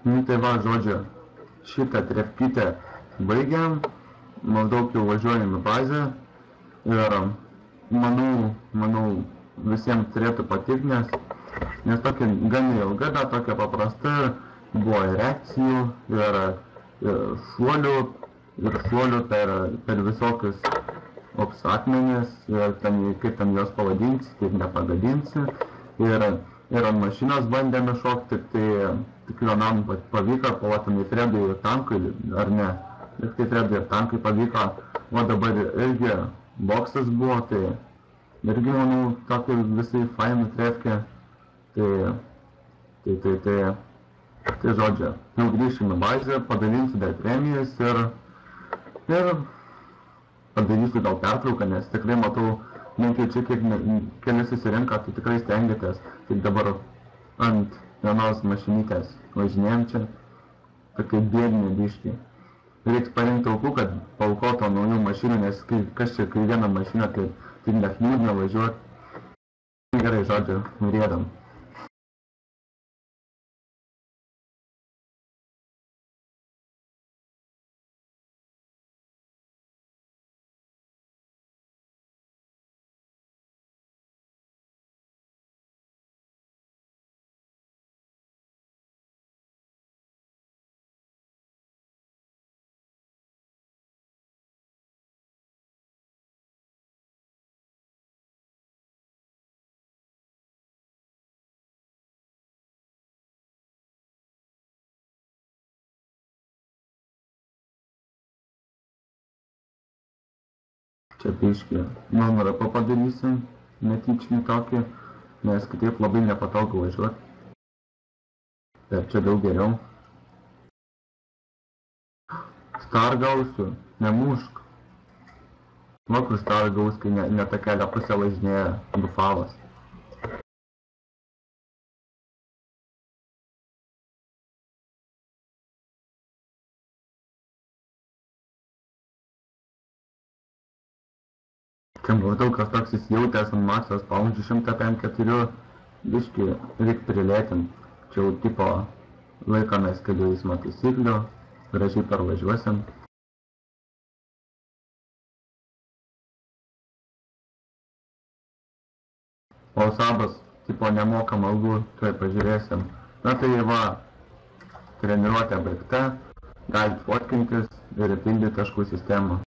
Nu tai va, žodžiu, šitą trepkytę baigiam, maždaug jau važiuojam į bazę ir manau visiems turėtų patikti, nes tokia gan ilga, bet tokia paprasta, buvo reakcijų ir šuolių per visokius akmenis ir kaip ten juos pavadinsi, kaip nepagadinsi. Ir ant mašinos bandėme šokti, tik vienam pavyko, o tenai Fredui ir tankui, ar ne? Ir tai Fredui ir tankui pavyko, o dabar irgi boksas buvo, tai irgi, manau, tokį visai fainų trefkė. Tai žodžiu, jau grįšim į bazę, padalinsiu dar premijas ir padarysiu gal pertrauką, nes tikrai matau, menkiai čia keli susirinka, tai tikrai stengiatės. Tai dabar ant vienos mašinytės važinėjom čia, tokie bėdini biškiai. Reiks parinkti aukų, kad paaukoto naujų mašinų, nes kas čia, kai vieną mašiną, tai net liūdna važiuoti. Gerai, žodžiu, norėdam. Čia biškį numerapą padarysim, netyčinį tokį, nes kitaip labai nepatogu važiuoti. Bet čia daug geriau. Star gausiu, nemušk. Va kur Star gaus, kai ne tą kelią pusę važinėja Bufalas. Čia maždaug kas toks įsijautęs ant Max'o spaudžiu 104, biškį reik prilėtint. Čia jau tipo laikomės kelių eismo taisyklių, gražiai pervažiuosim. O Sabas tipo nemokam algų, tuoj pažiūrėsim. Na tai va, treniruotė baigta, galit fotkintis ir pildyti taškų sistemą.